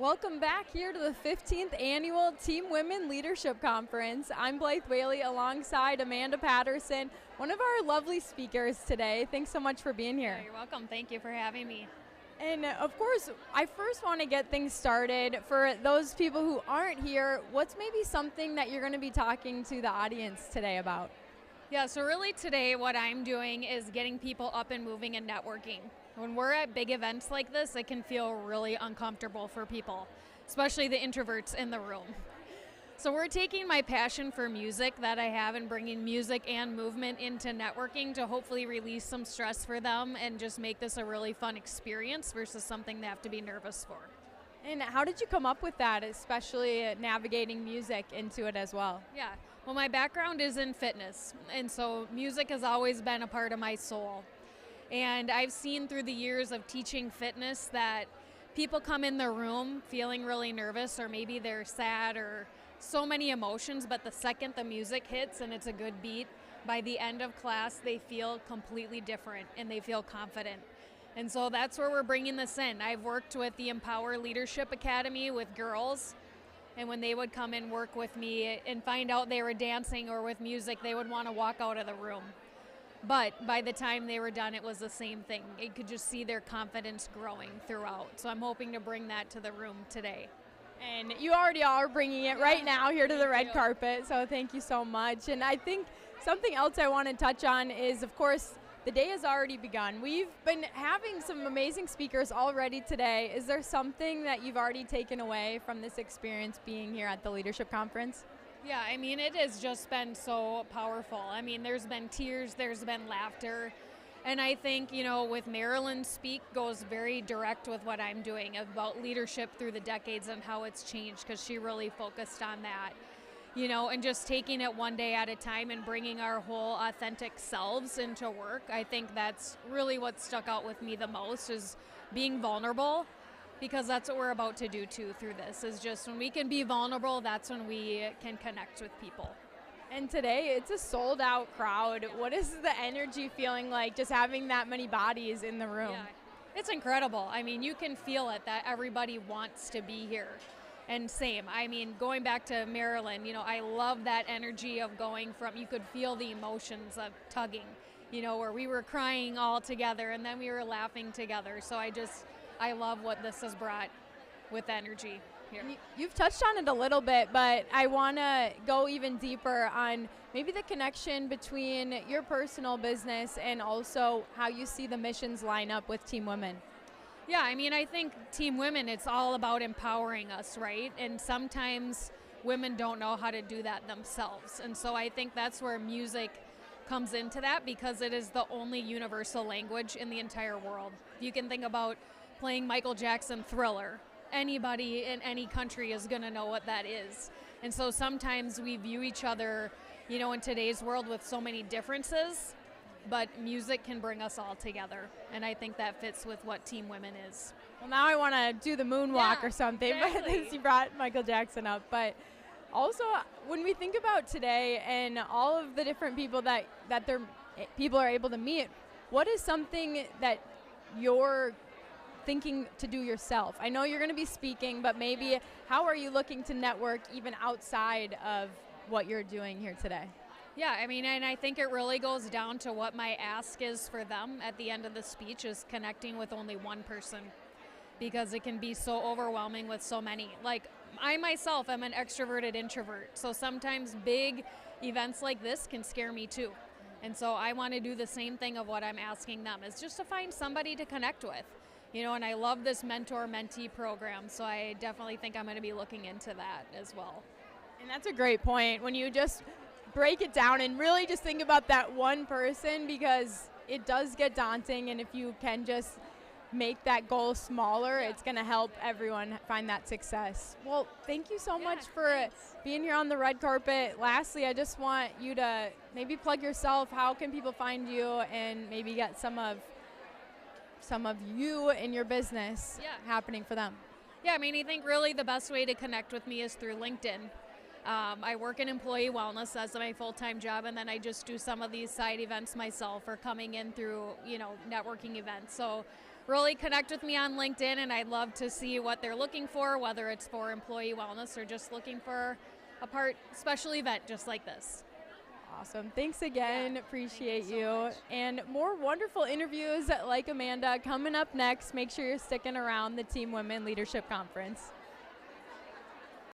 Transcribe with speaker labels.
Speaker 1: Welcome back here to the 15th Annual TeamWomen Leadership Conference. I'm Blythe Whaley alongside Amanda Patterson, one of our lovely speakers today. Thanks so much for being here.
Speaker 2: You're welcome. Thank you for having me.
Speaker 1: And of course, I first want to get things started. For those people who aren't here, what's maybe something that you're going to be talking to the audience today about?
Speaker 2: Yeah, so really today what I'm doing is getting people up and moving and networking. When we're at big events like this, it can feel really uncomfortable for people, especially the introverts in the room. So we're taking my passion for music that I have and bringing music and movement into networking to hopefully release some stress for them and just make this a really fun experience versus something they have to be nervous for.
Speaker 1: And how did you come up with that, especially navigating music into it as well?
Speaker 2: Yeah, well, my background is in fitness, and so music has always been a part of my soul. And I've seen through the years of teaching fitness that people come in the room feeling really nervous, or maybe they're sad, or so many emotions, but the second the music hits and it's a good beat, by the end of class they feel completely different and they feel confident. And so that's where we're bringing this in. I've worked with the Empower Leadership Academy with girls, and when they would come and work with me and find out they were dancing or with music, they would want to walk out of the room. But by the time they were done, it was the same thing. You could just see their confidence growing throughout. So I'm hoping to bring that to the room today.
Speaker 1: And you already are bringing it right now here to the red carpet, so thank you so much. And I think something else I want to touch on is, of course, the day has already begun. We've been having some amazing speakers already today. Is there something that you've already taken away from this experience being here at the Leadership Conference?
Speaker 2: Yeah, I mean, it has just been so powerful. I mean, there's been tears, there's been laughter. And I think, with Marilyn's speak goes very direct with what I'm doing about leadership through the decades and how it's changed, because she really focused on that, and just taking it one day at a time and bringing our whole authentic selves into work. I think that's really what stuck out with me the most, is being vulnerable. Because that's what we're about to do too through this, is just when we can be vulnerable, that's when we can connect with people.
Speaker 1: And today it's a sold out crowd. What is the energy feeling like, just having that many bodies in the room?
Speaker 2: Yeah, it's incredible. I mean, you can feel it, that everybody wants to be here. And same, I mean, going back to Maryland, I love that energy of going from, you could feel the emotions of tugging, where we were crying all together and then we were laughing together. So I love what this has brought with energy here.
Speaker 1: You've touched on it a little bit, but I want to go even deeper on maybe the connection between your personal business and also how you see the missions line up with TeamWomen.
Speaker 2: Yeah, I mean, I think TeamWomen, it's all about empowering us, right? And sometimes women don't know how to do that themselves. And so I think that's where music comes into that, because it is the only universal language in the entire world. You can think about playing Michael Jackson Thriller. Anybody in any country is going to know what that is. And so sometimes we view each other, in today's world with so many differences, but music can bring us all together. And I think that fits with what TeamWomen is.
Speaker 1: Well, now I want to do the moonwalk or something,
Speaker 2: exactly.
Speaker 1: But you brought Michael Jackson up. But also, when we think about today and all of the different people that people are able to meet, what is something that you're thinking to do yourself? I know you're going to be speaking, but maybe how are you looking to network even outside of what you're doing here today?
Speaker 2: Yeah, I mean, and I think it really goes down to what my ask is for them at the end of the speech, is connecting with only one person, because it can be so overwhelming with so many. Like, I myself am an extroverted introvert, so sometimes big events like this can scare me too. And so I want to do the same thing of what I'm asking them, is just to find somebody to connect with. And I love this mentor-mentee program, so I definitely think I'm going to be looking into that as well.
Speaker 1: And that's a great point, when you just break it down and really just think about that one person, because it does get daunting, and if you can just make that goal smaller, it's going to help everyone find that success. Well, thank you so much for being here on the red carpet. Lastly, I just want you to maybe plug yourself. How can people find you and maybe get some of you in your business happening for them?
Speaker 2: Yeah, I mean, I think really the best way to connect with me is through LinkedIn. I work in employee wellness as my full-time job, and then I just do some of these side events myself, or coming in through, networking events. So really connect with me on LinkedIn, and I'd love to see what they're looking for, whether it's for employee wellness or just looking for a special event just like this.
Speaker 1: Awesome. Thanks again. Appreciate
Speaker 2: you so much.
Speaker 1: And more wonderful interviews like Amanda coming up next. Make sure you're sticking around the TeamWomen Leadership Conference.